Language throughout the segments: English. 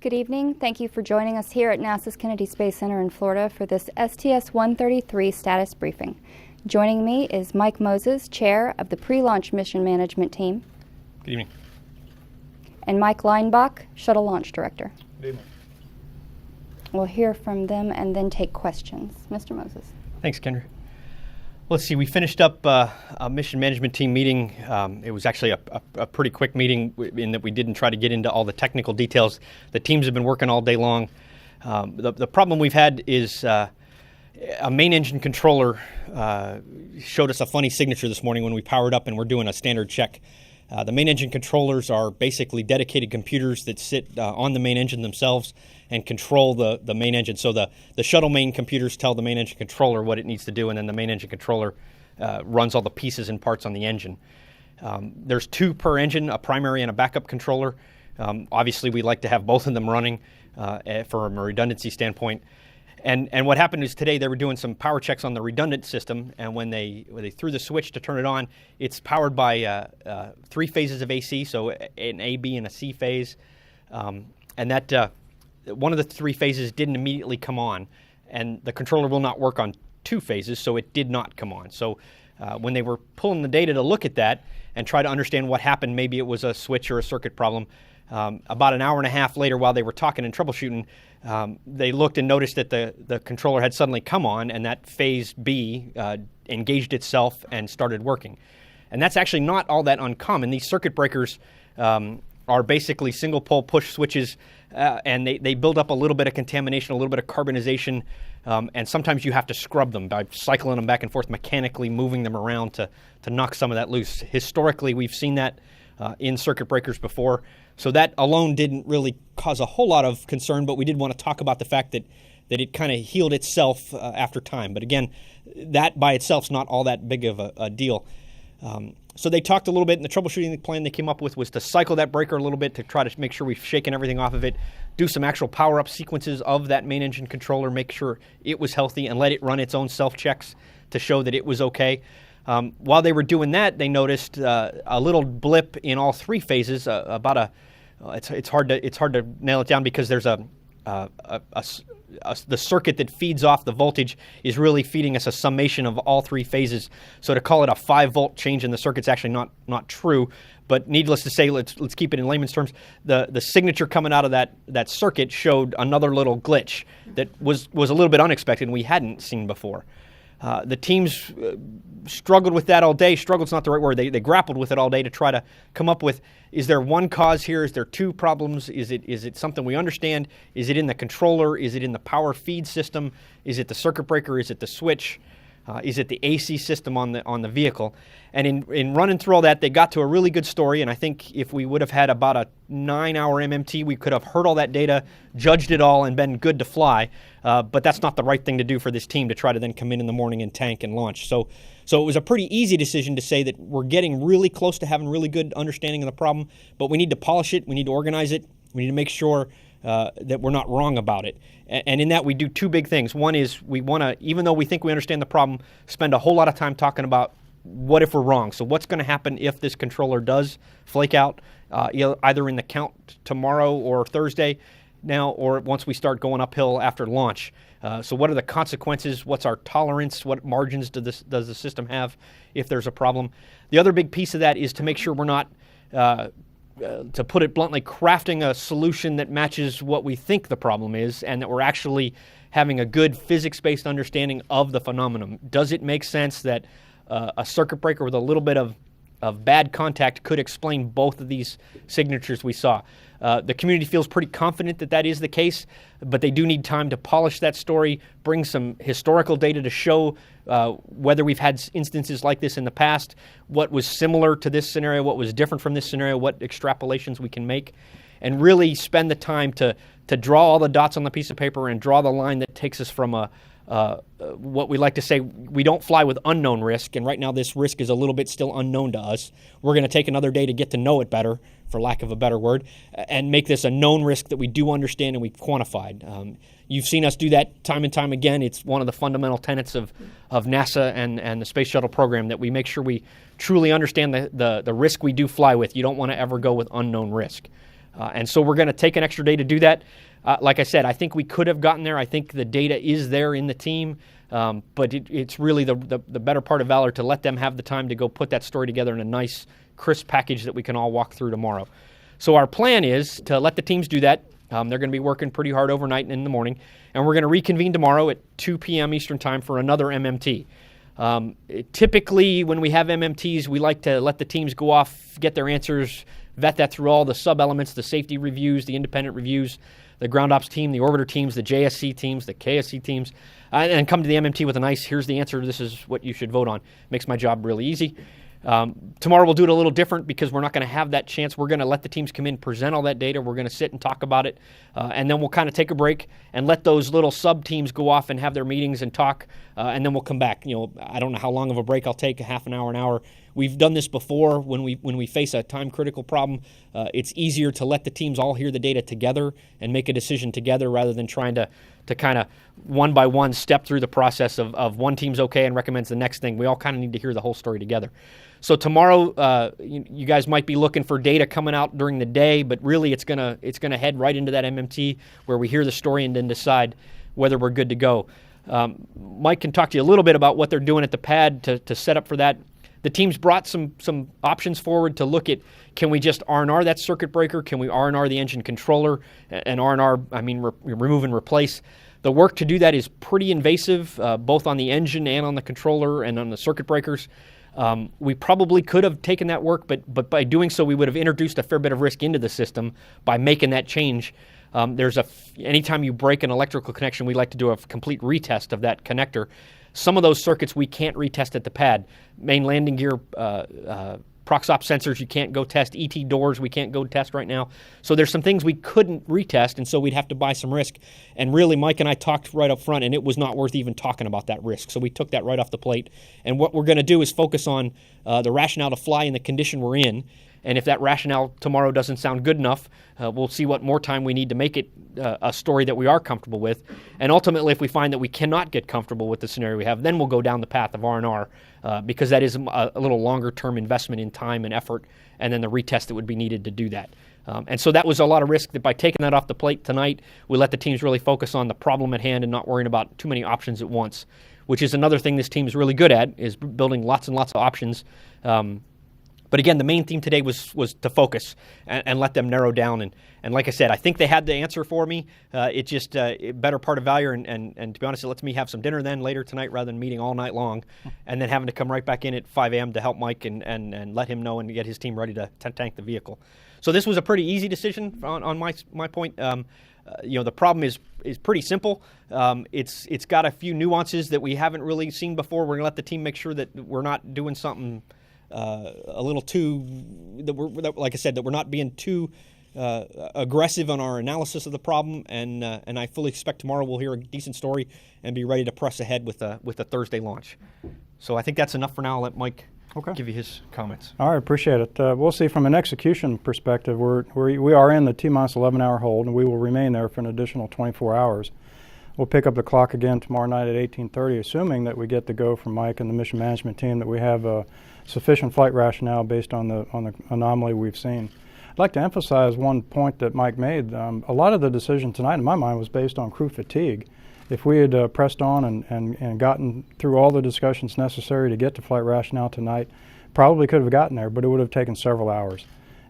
Good evening. Thank you for joining us here at NASA's Kennedy Space Center in Florida for this STS-133 status briefing. Joining me is Mike Moses, Chair of the Pre-Launch Mission Management Team. Good evening. And Mike Leinbach, Shuttle Launch Director. Good evening. We'll hear from them and then take questions. Mr. Moses. Thanks, Kendra. Let's see, we finished up a mission management team meeting. It was actually a pretty quick meeting in that we didn't try to get into all the technical details. The teams have been working all day long. The problem we've had is a main engine controller showed us a funny signature this morning when we powered up and we're doing a standard check. The main engine controllers are basically dedicated computers that sit on the main engine themselves and control the main engine. So the shuttle main computers tell the main engine controller what it needs to do, and then the main engine controller runs all the pieces and parts on the engine. There's two per engine, a primary and a backup controller. Obviously, we like to have both of them running from a redundancy standpoint. And what happened is today they were doing some power checks on the redundant system, and when they threw the switch to turn it on, it's powered by 3 phases of AC, so an A, B, and a C phase. And that one of the 3 phases didn't immediately come on, and the controller will not work on 2 phases, so it did not come on. So when they were pulling the data to look at that and try to understand what happened, maybe it was a switch or a circuit problem, about an hour and a half later while they were talking and troubleshooting, they looked and noticed that the controller had suddenly come on and that phase B engaged itself and started working. And that's actually not all that uncommon. These circuit breakers are basically single pole push switches, and they build up a little bit of contamination, a little bit of carbonization, and sometimes you have to scrub them by cycling them back and forth, mechanically moving them around to knock some of that loose. Historically, we've seen that in circuit breakers before. So that alone didn't really cause a whole lot of concern, but we did want to talk about the fact that it kind of healed itself after time. But again, that by itself is not all that big of a deal. So they talked a little bit, and the troubleshooting plan they came up with was to cycle that breaker a little bit to try to make sure we've shaken everything off of it, do some actual power-up sequences of that main engine controller, make sure it was healthy, and let it run its own self-checks to show that it was okay. While they were doing that, they noticed a little blip in all 3 phases, it's hard to nail it down because there's the circuit that feeds off the voltage is really feeding us a summation of all 3 phases. So to call it a 5-volt change in the circuit's actually not true. But needless to say, let's keep it in layman's terms. The signature coming out of that circuit showed another little glitch that was a little bit unexpected and we hadn't seen before. The teams struggled with that all day. Struggled's not the right word. They grappled with it all day to try to come up with, is there one cause here? Is there 2 problems? Is it something we understand? Is it in the controller? Is it in the power feed system? Is it the circuit breaker? Is it the switch? Is it the AC system on the vehicle? And in running through all that, they got to a really good story, and I think if we would have had about a 9-hour MMT, we could have heard all that data, judged it all, and been good to fly. But that's not the right thing to do for this team to try to then come in the morning and tank and launch. So it was a pretty easy decision to say that we're getting really close to having really good understanding of the problem, but we need to polish it, we need to organize it, we need to make sure that we're not wrong about it. And in that, we do 2 big things. One is we want to, even though we think we understand the problem, spend a whole lot of time talking about what if we're wrong. So what's going to happen if this controller does flake out, either in the count tomorrow or Thursday now, or once we start going uphill after launch. So what are the consequences? What's our tolerance? What margins does the system have if there's a problem? The other big piece of that is to make sure we're not, to put it bluntly, crafting a solution that matches what we think the problem is, and that we're actually having a good physics-based understanding of the phenomenon. Does it make sense that a circuit breaker with a little bit of bad contact could explain both of these signatures we saw? The community feels pretty confident that that is the case, but they do need time to polish that story, bring some historical data to show whether we've had instances like this in the past, what was similar to this scenario, what was different from this scenario, what extrapolations we can make, and really spend the time to draw all the dots on the piece of paper and draw the line that takes us from what we like to say, we don't fly with unknown risk, and right now this risk is a little bit still unknown to us. We're going to take another day to get to know it better, for lack of a better word, and make this a known risk that we do understand and we've quantified. You've seen us do that time and time again. It's one of the fundamental tenets of NASA and the Space Shuttle program, that we make sure we truly understand the risk we do fly with. You don't want to ever go with unknown risk. And so we're going to take an extra day to do that. Like I said, I think we could have gotten there. I think the data is there in the team, but it's really the better part of valor to let them have the time to go put that story together in a nice, crisp package that we can all walk through tomorrow. So our plan is to let the teams do that. They're going to be working pretty hard overnight and in the morning, and we're going to reconvene tomorrow at 2 p.m. Eastern Time for another MMT. Typically, when we have MMTs, we like to let the teams go off, get their answers, vet that through all the sub-elements, the safety reviews, the independent reviews, the ground ops team, the orbiter teams, the JSC teams, the KSC teams, and come to the MMT with a nice, here's the answer, this is what you should vote on. Makes my job really easy. Tomorrow we'll do it a little different because we're not going to have that chance. We're going to let the teams come in, present all that data. We're going to sit and talk about it, and then we'll kind of take a break and let those little sub-teams go off and have their meetings and talk, and then we'll come back. I don't know how long of a break I'll take, a half an hour, an hour. We've done this before when we face a time-critical problem. It's easier to let the teams all hear the data together and make a decision together rather than trying to kind of one by one step through the process of one team's okay and recommends the next thing. We all kind of need to hear the whole story together. So tomorrow, you guys might be looking for data coming out during the day, but really it's gonna head right into that MMT where we hear the story and then decide whether we're good to go. Mike can talk to you a little bit about what they're doing at the pad to set up for that. The team's brought some options forward to look at, can we just R&R that circuit breaker? Can we R&R the engine controller? And R&R, I mean remove and replace. The work to do that is pretty invasive, both on the engine and on the controller and on the circuit breakers. We probably could have taken that work, but by doing so, we would have introduced a fair bit of risk into the system by making that change. Anytime you break an electrical connection, we like to do a complete retest of that connector. Some of those circuits we can't retest at the pad. Main landing gear, prox op sensors you can't go test. ET doors we can't go test right now. So there's some things we couldn't retest, and so we'd have to buy some risk. And really, Mike and I talked right up front, and it was not worth even talking about that risk. So we took that right off the plate. And what we're going to do is focus on the rationale to fly in the condition we're in. And if that rationale tomorrow doesn't sound good enough, we'll see what more time we need to make it a story that we are comfortable with. And ultimately, if we find that we cannot get comfortable with the scenario we have, then we'll go down the path of R&R because that is a little longer-term investment in time and effort, and then the retest that would be needed to do that. And so that was a lot of risk that by taking that off the plate tonight, we let the teams really focus on the problem at hand and not worrying about too many options at once, which is another thing this team is really good at, is building lots and lots of options. But again, the main theme today was to focus and let them narrow down. And like I said, I think they had the answer for me. It's just a better part of value. And to be honest, it lets me have some dinner then later tonight rather than meeting all night long and then having to come right back in at 5 a.m. to help Mike and let him know and get his team ready to tank the vehicle. So this was a pretty easy decision on my point. The problem is pretty simple. It's got a few nuances that we haven't really seen before. We're going to let the team make sure that we're not doing something a little too, like I said, that we're not being too aggressive on our analysis of the problem, and I fully expect tomorrow we'll hear a decent story and be ready to press ahead with a Thursday launch. So I think that's enough for now. I'll let Mike give you his comments. All right, appreciate it. We'll see from an execution perspective, we are in the T-minus 11-hour hold, and we will remain there for an additional 24 hours. We'll pick up the clock again tomorrow night at 18:30, assuming that we get the go from Mike and the mission management team that we have sufficient flight rationale based on the anomaly we've seen. I'd like to emphasize one point that Mike made. A lot of the decision tonight, in my mind, was based on crew fatigue. If we had pressed on and gotten through all the discussions necessary to get to flight rationale tonight, probably could have gotten there, but it would have taken several hours.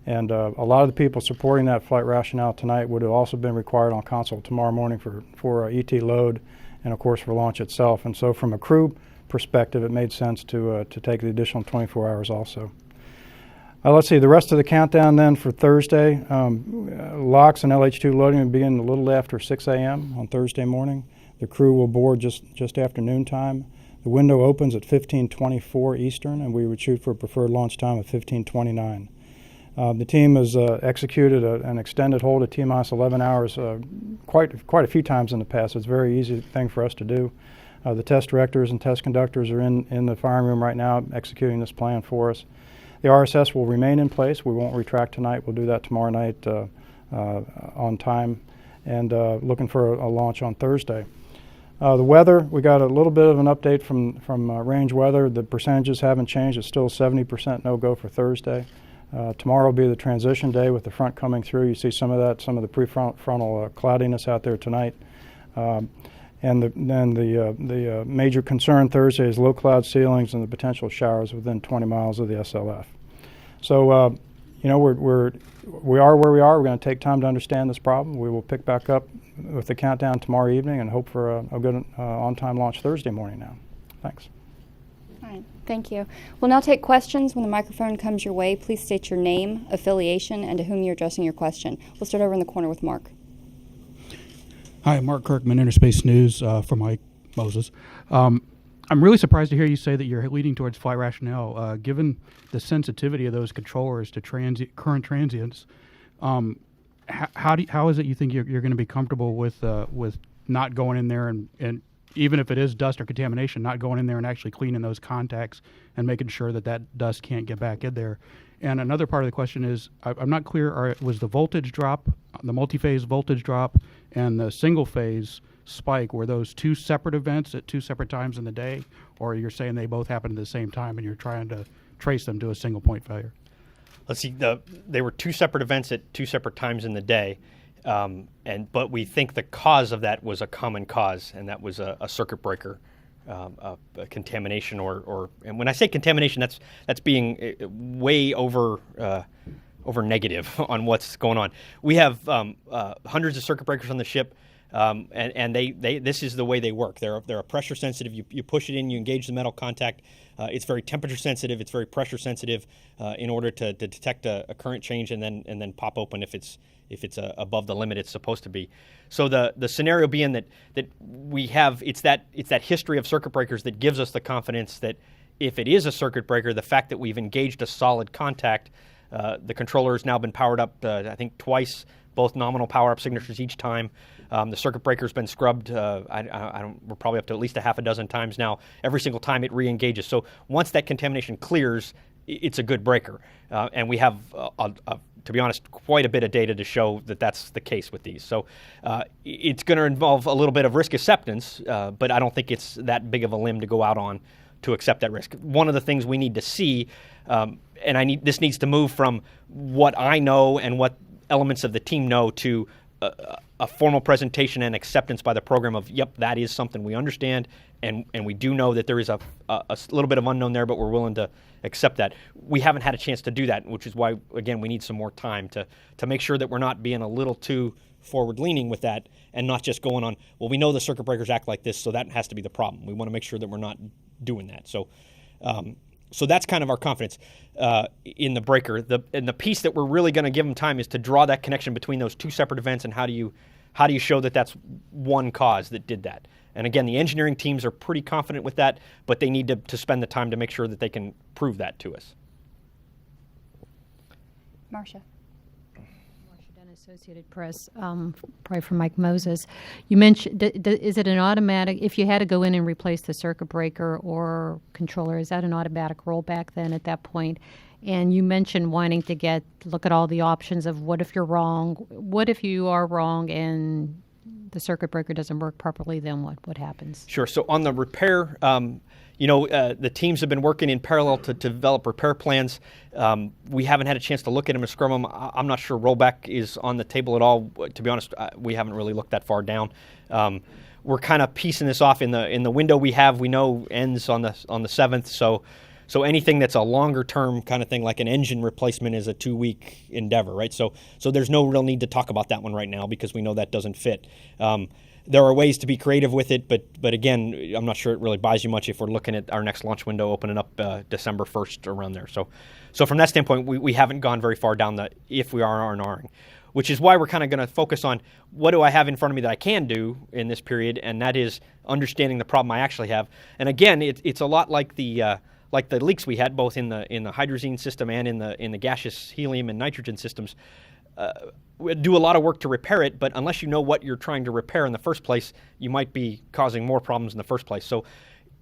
And a lot of the people supporting that flight rationale tonight would have also been required on console tomorrow morning for ET load and, of course, for launch itself. And so from a crew perspective, it made sense to take the additional 24 hours also. Let's see, the rest of the countdown then for Thursday. LOX and LH2 loading will begin a little after 6 a.m. on Thursday morning. The crew will board just after noontime. The window opens at 15:24 Eastern, and we would shoot for a preferred launch time of 15:29. The team has executed an extended hold at T-minus 11 hours quite a few times in the past. It's a very easy thing for us to do. The test directors and test conductors are in the firing room right now executing this plan for us. The RSS will remain in place. We won't retract tonight. We'll do that tomorrow night on time, and looking for a launch on Thursday. The weather, we got a little bit of an update from range weather. The percentages haven't changed. It's still 70% no-go for Thursday. Tomorrow will be the transition day with the front coming through. You see some of that, some of the prefrontal cloudiness out there tonight. And the major concern Thursday is low cloud ceilings and the potential showers within 20 miles of the SLF. So, we are where we are. We're going to take time to understand this problem. We will pick back up with the countdown tomorrow evening and hope for a good on-time launch Thursday morning now. Thanks. All right, thank you. We'll now take questions. When the microphone comes your way, please state your name, affiliation, and to whom you're addressing your question. We'll start over in the corner with Mark. Hi, Mark Kirkman, Interspace News for Mike Moses. I'm really surprised to hear you say that you're leading towards flight rationale. Given the sensitivity of those controllers to current transients, how is it you think you're going to be comfortable with not going in there and even if it is dust or contamination, not going in there and actually cleaning those contacts and making sure that dust can't get back in there? And another part of the question is, I'm not clear, was the voltage drop, the multi-phase voltage drop, and the single-phase spike, were those two separate events at two separate times in the day, or you're saying they both happened at the same time and you're trying to trace them to a single-point failure? Let's see, they were two separate events at two separate times in the day, but we think the cause of that was a common cause, and that was a circuit breaker. A contamination and when I say contamination, that's being way over negative on what's going on. We have hundreds of circuit breakers on the ship, and they this is the way they work. They're a pressure sensitive. You push it in, you engage the metal contact. It's very temperature sensitive. It's very pressure sensitive in order to detect a current change and then pop open if it's above the limit it's supposed to be. So the scenario being that we have it's that history of circuit breakers that gives us the confidence that if it is a circuit breaker, the fact that we've engaged a solid contact, the controller has now been powered up I think twice, both nominal power up signatures each time. The circuit breaker's been scrubbed. We're probably up to at least a half a dozen times now. Every single time it re-engages. So once that contamination clears, it's a good breaker, and we have to be honest, quite a bit of data to show that that's the case with these. So it's going to involve a little bit of risk acceptance, but I don't think it's that big of a limb to go out on to accept that risk. One of the things we need to see, and this needs to move from what I know and what elements of the team know to a formal presentation and acceptance by the program of, yep, that is something we understand, and we do know that there is a little bit of unknown there, but we're willing to accept that. We haven't had a chance to do that, which is why, again, we need some more time to make sure that we're not being a little too forward-leaning with that and not just going on, well, we know the circuit breakers act like this, so that has to be the problem. We want to make sure that we're not doing that. So that's kind of our confidence in the breaker. And the piece that we're really going to give them time is to draw that connection between those two separate events, and how do you show that that's one cause that did that? And again, the engineering teams are pretty confident with that, but they need to spend the time to make sure that they can prove that to us. Marcia. Associated Press, probably from Mike Moses. You mentioned, is it an automatic, if you had to go in and replace the circuit breaker or controller, is that an automatic rollback then at that point? And you mentioned wanting to look at all the options of what if you're wrong, what if you are wrong and the circuit breaker doesn't work properly, then what happens? Sure. So on the repair, the teams have been working in parallel to develop repair plans. We haven't had a chance to look at them and scrum them. I'm not sure rollback is on the table at all. To be honest, we haven't really looked that far down. We're kind of piecing this off in the window we have. We know ends on the 7th. So anything that's a longer term kind of thing, like an engine replacement, is a 2-week endeavor, right? So there's no real need to talk about that one right now because we know that doesn't fit. There are ways to be creative with it, but again, I'm not sure it really buys you much if we're looking at our next launch window opening up December 1st around there. So from that standpoint, we haven't gone very far down the if we are R&Ring, which is why we're kind of going to focus on what do I have in front of me that I can do in this period, and that is understanding the problem I actually have. And again, it's a lot like the leaks we had both in the hydrazine system and in the gaseous helium and nitrogen systems. We do a lot of work to repair it, but unless you know what you're trying to repair in the first place, you might be causing more problems in the first place. So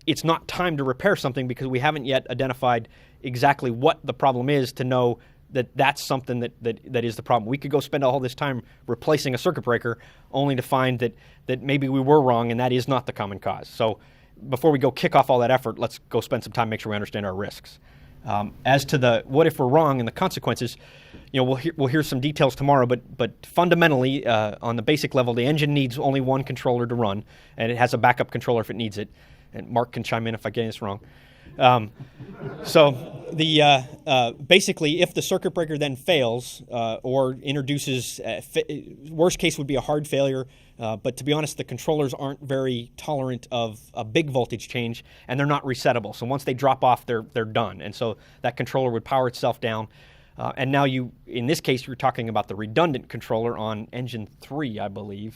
it's not time to repair something because we haven't yet identified exactly what the problem is to know that that's something that is the problem. We could go spend all this time replacing a circuit breaker only to find that maybe we were wrong and that is not the common cause. So before we go kick off all that effort, let's go spend some time, make sure we understand our risks. As to the what if we're wrong and the consequences, we'll hear some details tomorrow. But fundamentally, on the basic level, the engine needs only one controller to run, and it has a backup controller if it needs it. And Mark can chime in if I get this wrong. So basically, if the circuit breaker then fails or introduces, worst case would be a hard failure. But to be honest, the controllers aren't very tolerant of a big voltage change, and they're not resettable. So once they drop off, they're done. And so that controller would power itself down. And now in this case, you're talking about the redundant controller on engine 3, I believe.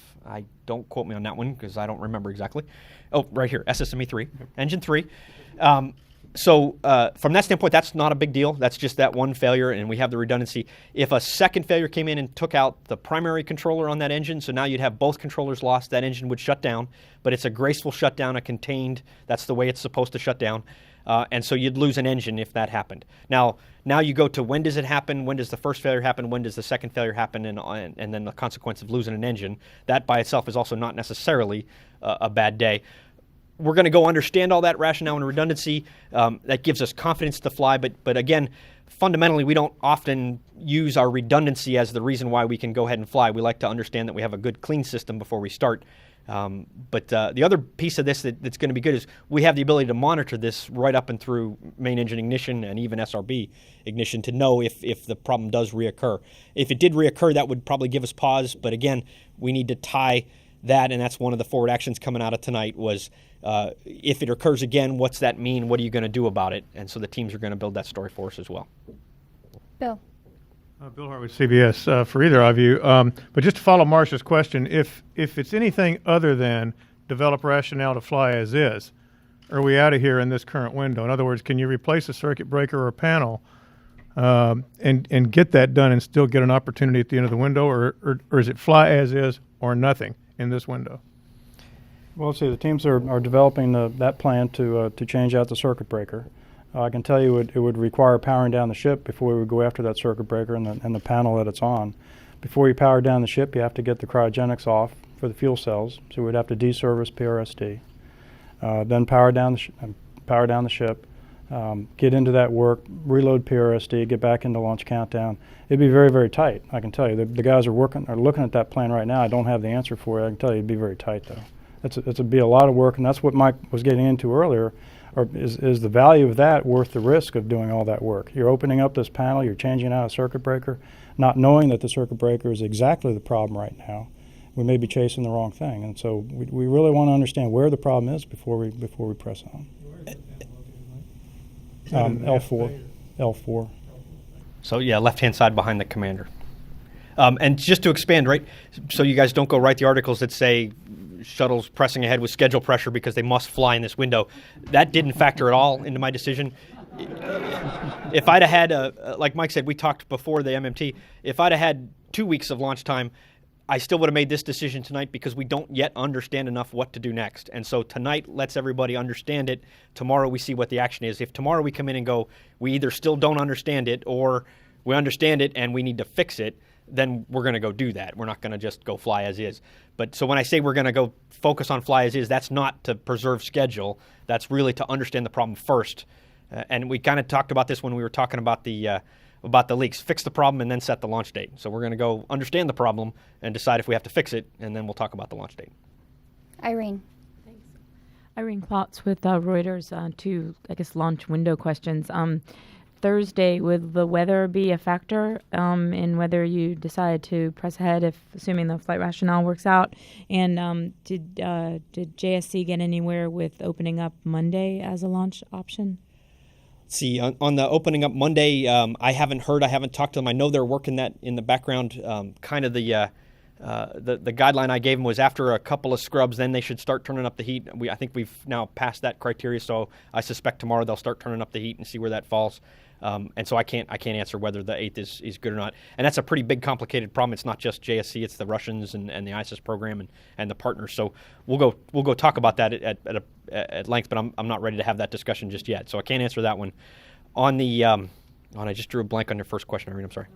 Don't quote me on that one because I don't remember exactly. Oh, right here, SSME 3, engine 3. So from that standpoint, that's not a big deal. That's just that one failure, and we have the redundancy. If a second failure came in and took out the primary controller on that engine, so now you'd have both controllers lost, that engine would shut down, but it's a graceful shutdown, a contained, that's the way it's supposed to shut down. And so you'd lose an engine if that happened. Now you go to when does it happen? When does the first failure happen? When does the second failure happen? And then the consequence of losing an engine. That by itself is also not necessarily a bad day. We're going to go understand all that rationale and redundancy. That gives us confidence to fly. But again, fundamentally, we don't often use our redundancy as the reason why we can go ahead and fly. We like to understand that we have a good, clean system before we start. But the other piece of this that's going to be good is we have the ability to monitor this right up and through main engine ignition and even SRB ignition to know if the problem does reoccur. If it did reoccur, that would probably give us pause. But again, we need to tie that, and that's one of the forward actions coming out of tonight was if it occurs again, what's that mean? What are you going to do about it? And so the teams are going to build that story for us as well. Bill. Bill Hart with CBS for either of you. But just to follow Marcia's question, if it's anything other than develop rationale to fly as is, are we out of here in this current window? In other words, can you replace a circuit breaker or a panel and get that done and still get an opportunity at the end of the window, or is it fly as is or nothing in this window? Well, see, the teams are developing that plan to change out the circuit breaker. I can tell you it would require powering down the ship before we would go after that circuit breaker and the panel that it's on. Before you power down the ship, you have to get the cryogenics off for the fuel cells, so we'd have to deservice PRSD. Then power down the ship, get into that work, reload PRSD, get back into launch countdown. It'd be very, very tight, I can tell you. The guys are looking at that plan right now. I don't have the answer for you. I can tell you it'd be very tight, though. It'd be a lot of work, and that's what Mike was getting into earlier. Or is the value of that worth the risk of doing all that work? You're opening up this panel, you're changing out a circuit breaker, not knowing that the circuit breaker is exactly the problem right now. We may be chasing the wrong thing, and so we really want to understand where the problem is before we press on. L4. So yeah, left-hand side behind the commander. And just to expand, right, so you guys don't go write the articles that say Shuttle's pressing ahead with schedule pressure because they must fly in this window. That didn't factor at all into my decision. If I'd have had, like Mike said, we talked before the MMT, if I'd have had 2 weeks of launch time, I still would have made this decision tonight because we don't yet understand enough what to do next. And so tonight lets everybody understand it. Tomorrow we see what the action is. If tomorrow we come in and go, we either still don't understand it or we understand it and we need to fix it, then we're going to go do that. We're not going to just go fly as is. But so when I say we're going to go focus on fly as is, that's not to preserve schedule. That's really to understand the problem first. And we kind of talked about this when we were talking about the leaks. Fix the problem and then set the launch date. So we're going to go understand the problem and decide if we have to fix it, and then we'll talk about the launch date. Irene. Thanks. Irene Klotz with Reuters. Two, launch window questions. Thursday, would the weather be a factor in whether you decide to press ahead, assuming the flight rationale works out? And did JSC get anywhere with opening up Monday as a launch option? See, on the opening up Monday, I haven't heard. I haven't talked to them. I know they're working that in the background. Kind of the guideline I gave them was after a couple of scrubs, then they should start turning up the heat. I think we've now passed that criteria, so I suspect tomorrow they'll start turning up the heat and see where that falls. And so I can't answer whether the 8th is good or not. And that's a pretty big, complicated problem. It's not just JSC; it's the Russians and the ISIS program and the partners. So we'll go talk about that at length. But I'm not ready to have that discussion just yet. So I can't answer that one. On the I just drew a blank on your first question, Irene. I'm sorry.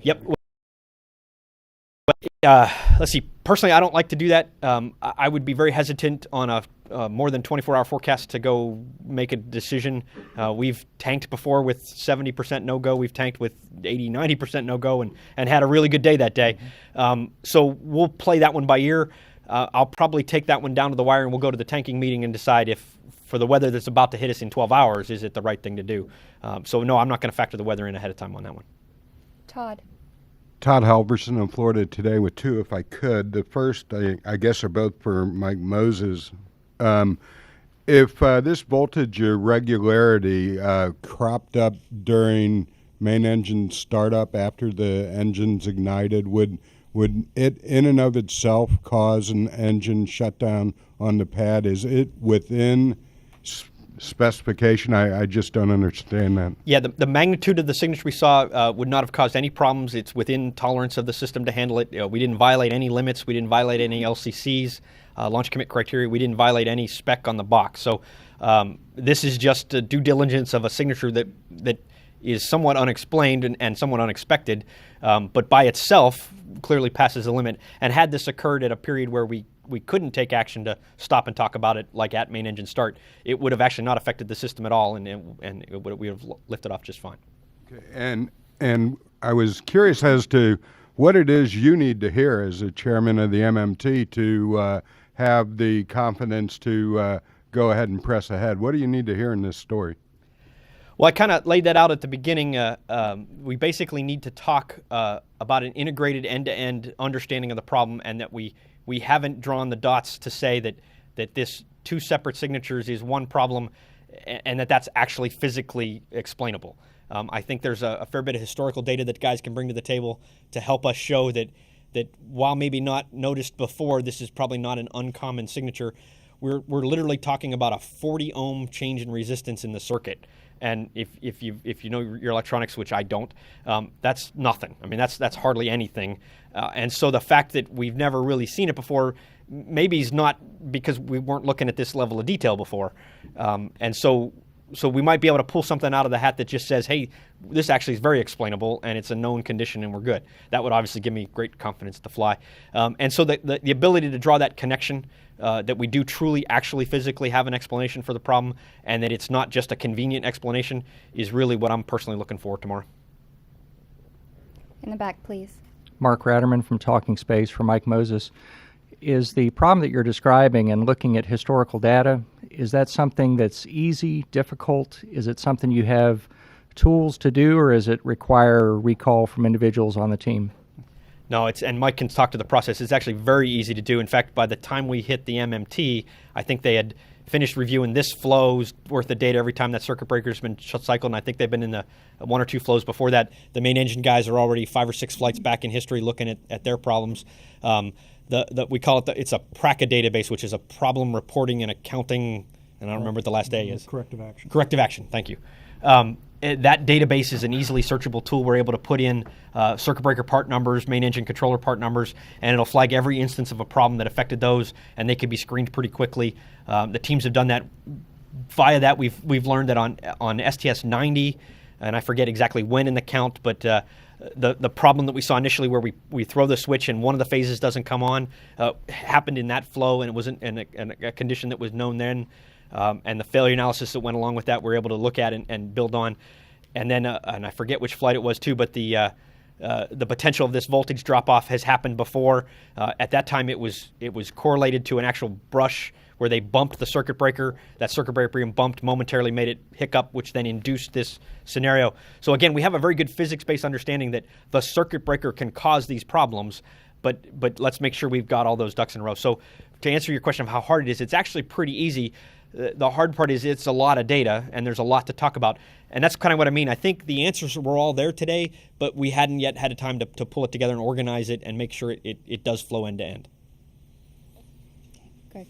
Yep. Let's see. Personally, I don't like to do that. I would be very hesitant on more than 24-hour forecast to go make a decision. We've tanked before with 70% no-go. We've tanked with 80, 90% no-go and had a really good day that day. So we'll play that one by ear. I'll probably take that one down to the wire, and we'll go to the tanking meeting and decide if, for the weather that's about to hit us in 12 hours, is it the right thing to do? So no, I'm not going to factor the weather in ahead of time on that one. Todd. Todd Halverson in Florida today with two, if I could. The first, I guess, are both for Mike Moses. If this voltage irregularity cropped up during main engine startup after the engine's ignited, would it in and of itself cause an engine shutdown on the pad? Is it within specification? I just don't understand that. Yeah, the magnitude of the signature we saw would not have caused any problems. It's within tolerance of the system to handle it. We didn't violate any limits. We didn't violate any LCCs, launch commit criteria. We didn't violate any spec on the box. So this is just a due diligence of a signature that is somewhat unexplained and somewhat unexpected, but by itself clearly passes the limit. And had this occurred at a period where we couldn't take action to stop and talk about it, like at main engine start, it would have actually not affected the system at all, and we would have lifted off just fine. Okay. And I was curious as to what it is you need to hear as the chairman of the MMT to have the confidence to go ahead and press ahead. What do you need to hear in this story? Well, I kind of laid that out at the beginning. We basically need to talk about an integrated end-to-end understanding of the problem, and that we haven't drawn the dots to say that this two separate signatures is one problem, and that's actually physically explainable. I think there's a fair bit of historical data that guys can bring to the table to help us show that while maybe not noticed before, this is probably not an uncommon signature. We're literally talking about a 40 ohm change in resistance in the circuit. And if you know your electronics, which I don't, that's nothing. I mean, that's hardly anything. And so the fact that we've never really seen it before maybe is not because we weren't looking at this level of detail before. And so we might be able to pull something out of the hat that just says, hey, this actually is very explainable and it's a known condition and we're good. That would obviously give me great confidence to fly. And so the ability to draw that connection, that we do truly actually physically have an explanation for the problem and that it's not just a convenient explanation, is really what I'm personally looking for tomorrow. In the back, please. Mark Ratterman from Talking Space for Mike Moses. Is the problem that you're describing and looking at historical data, is that something that's easy, difficult? Is it something you have tools to do, or does it require recall from individuals on the team? No, and Mike can talk to the process. It's actually very easy to do. In fact, by the time we hit the MMT, I think they had finished reviewing this flow's worth of data every time that circuit breaker's been cycled, and I think they've been in the one or two flows before that. The main engine guys are already 5 or 6 flights back in history looking at their problems. We call it it's a PRACA database, which is a problem reporting and accounting, and I don't remember what the last A is. Corrective action. Corrective action, thank you. That database is an easily searchable tool. We're able to put in circuit breaker part numbers, main engine controller part numbers, and it'll flag every instance of a problem that affected those, and they can be screened pretty quickly. The teams have done that. Via that, we've learned that on STS 90, and I forget exactly when in the count, but the problem that we saw initially where we throw the switch and one of the phases doesn't come on happened in that flow, and it wasn't in a condition that was known then. And the failure analysis that went along with that, we're able to look at and build on. And then, and I forget which flight it was too, but the potential of this voltage drop-off has happened before. At that time, it was correlated to an actual brush where they bumped the circuit breaker. That circuit breaker being bumped momentarily made it hiccup, which then induced this scenario. So again, we have a very good physics-based understanding that the circuit breaker can cause these problems, but let's make sure we've got all those ducks in a row. So to answer your question of how hard it is, it's actually pretty easy. The hard part is it's a lot of data, and there's a lot to talk about. And that's kind of what I mean. I think the answers were all there today, but we hadn't yet had a time to pull it together and organize it and make sure it does flow end to end. Greg.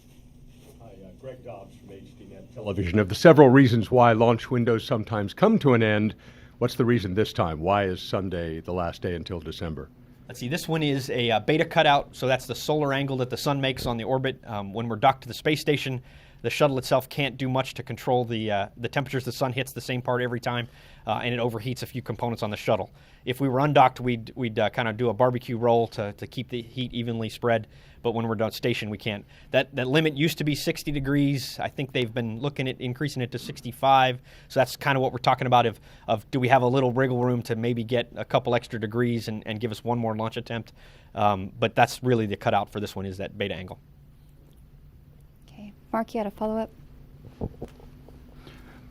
Hi, Greg Dobbs from HDNet Television. Of the several reasons why launch windows sometimes come to an end, what's the reason this time? Why is Sunday the last day until December? Let's see, this one is a beta cutout, so that's the solar angle that the sun makes on the orbit when we're docked to the space station. The shuttle itself can't do much to control the temperatures. The sun hits the same part every time, and it overheats a few components on the shuttle. If we were undocked, we'd kind of do a barbecue roll to keep the heat evenly spread. But when we're done station, we can't. That limit used to be 60 degrees. I think they've been looking at increasing it to 65. So that's kind of what we're talking about of do we have a little wriggle room to maybe get a couple extra degrees and give us one more launch attempt. But that's really the cutout for this one, is that beta angle. Okay. Mark, you had a follow-up?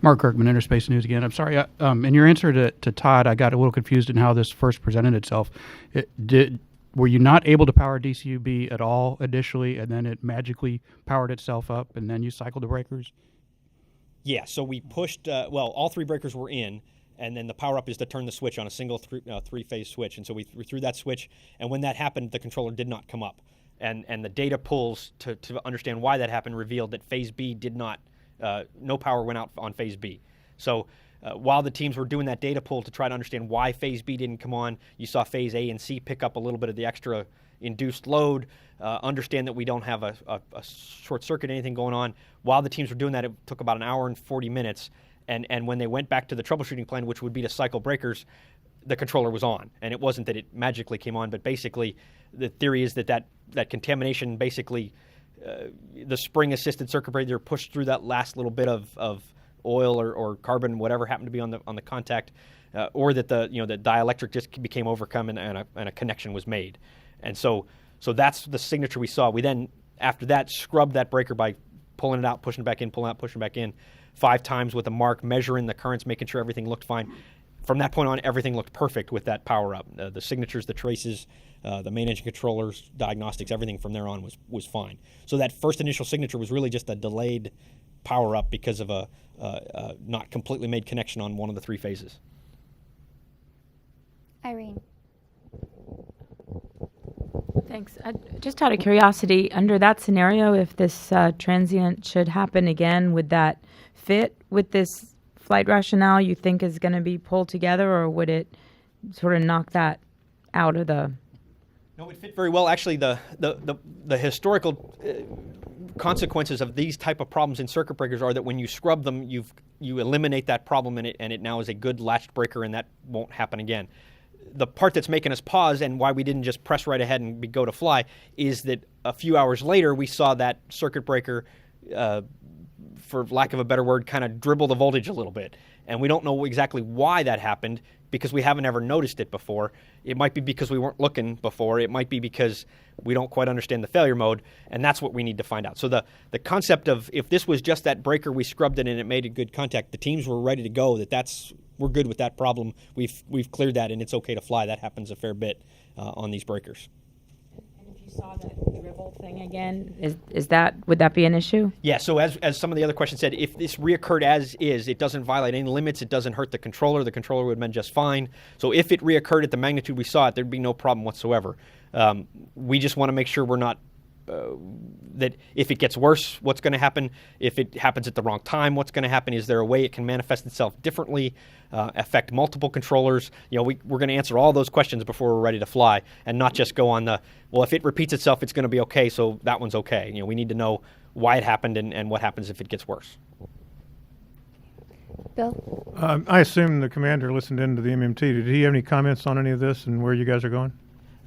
Mark Kirkman, Interspace News again. I'm sorry. In your answer to Todd, I got a little confused in how this first presented itself. Were you not able to power DCUB at all initially, and then it magically powered itself up, and then you cycled the breakers? Yeah, so we pushed, all three breakers were in, and then the power up is to turn the switch on a single three-phase switch. And so we threw that switch, and when that happened, the controller did not come up. And the data pulls to understand why that happened revealed that phase B did not, no power went out on phase B. So while the teams were doing that data pull to try to understand why phase B didn't come on, you saw phase A and C pick up a little bit of the extra induced load, understand that we don't have a short circuit, anything going on. While the teams were doing that, it took about an hour and 40 minutes. And when they went back to the troubleshooting plan, which would be to cycle breakers, the controller was on. And it wasn't that it magically came on, but basically the theory is that contamination basically, the spring-assisted circuit breaker pushed through that last little bit of oil or carbon, whatever happened to be on the contact, or that the dielectric just became overcome and a connection was made. And so that's the signature we saw. We then, after that, scrubbed that breaker by pulling it out, pushing it back in, pulling it out, pushing it back in 5 times with a mark, measuring the currents, making sure everything looked fine. From that point on, everything looked perfect with that power up. The signatures, the traces, the main engine controllers, diagnostics, everything from there on was fine. So that first initial signature was really just a delayed power up because of a not completely made connection on one of the 3 phases. Irene. Thanks. Just out of curiosity, under that scenario, if this transient should happen again, would that fit with this flight rationale you think is going to be pulled together, or would it sort of knock that out of the... No, it fit very well. Actually, the historical consequences of these type of problems in circuit breakers are that when you scrub them, you eliminate that problem, and it now is a good latched breaker, and that won't happen again. The part that's making us pause and why we didn't just press right ahead and go to fly is that a few hours later we saw that circuit breaker, for lack of a better word, kind of dribble the voltage a little bit. And we don't know exactly why that happened because we haven't ever noticed it before. It might be because we weren't looking before. It might be because we don't quite understand the failure mode, and that's what we need to find out. So the concept of if this was just that breaker, we scrubbed it and it made a good contact, the teams were ready to go, we're good with that problem. We've cleared that, and it's okay to fly. That happens a fair bit on these breakers. And if you saw that dribble thing again, would that be an issue? Yeah, so as some of the other questions said, if this reoccurred as is, it doesn't violate any limits, it doesn't hurt the controller would have been just fine. So if it reoccurred at the magnitude we saw it, there'd be no problem whatsoever. We just want to make sure we're not, that if it gets worse, what's going to happen? If it happens at the wrong time, what's going to happen? Is there a way it can manifest itself differently, affect multiple controllers? We're going to answer all those questions before we're ready to fly, and not just go on if it repeats itself, it's going to be okay, so that one's okay. We need to know why it happened and what happens if it gets worse. Bill? I assume the commander listened in to the MMT. Did he have any comments on any of this and where you guys are going?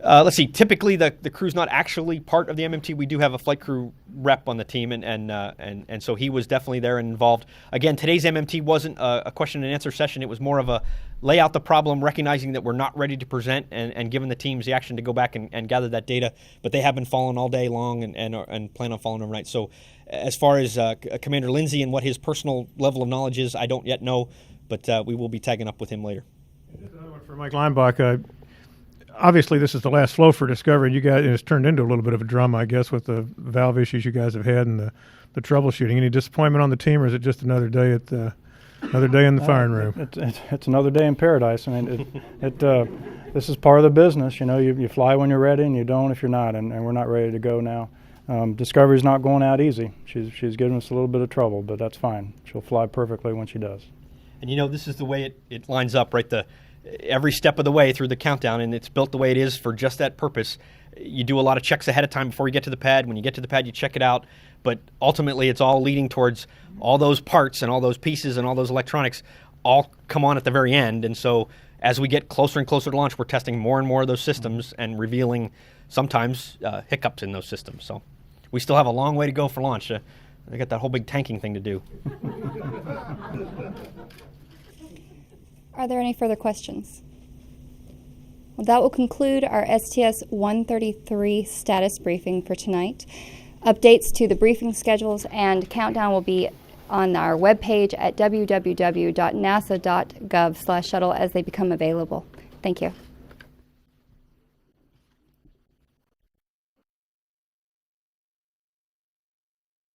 Let's see. Typically, the crew's not actually part of the MMT. We do have a flight crew rep on the team, and so he was definitely there and involved. Again, today's MMT wasn't a question and answer session. It was more of a lay out the problem, recognizing that we're not ready to present, and giving the teams the action to go back and gather that data. But they have been following all day long and plan on following overnight. So as far as Commander Lindsay and what his personal level of knowledge is, I don't yet know, but we will be tagging up with him later. Just another one for Mike Leinbach. Obviously, this is the last flow for Discovery. You guys, it's turned into a little bit of a drama, I guess, with the valve issues you guys have had and the troubleshooting. Any disappointment on the team, or is it just another day in the firing room? It's another day in paradise. I mean, this is part of the business. You fly when you're ready, and you don't if you're not, and we're not ready to go now. Discovery's not going out easy. She's giving us a little bit of trouble, but that's fine. She'll fly perfectly when she does. And this is the way it lines up, right? every step of the way through the countdown, and it's built the way it is for just that purpose. You do a lot of checks ahead of time before you get to the pad. When you get to the pad, you check it out. But ultimately, it's all leading towards all those parts and all those pieces and all those electronics all come on at the very end. And so as we get closer and closer to launch, we're testing more and more of those systems and revealing sometimes hiccups in those systems. So we still have a long way to go for launch. We got that whole big tanking thing to do. Are there any further questions? Well, that will conclude our STS-133 status briefing for tonight. Updates to the briefing schedules and countdown will be on our webpage at www.nasa.gov/shuttle as they become available. Thank you.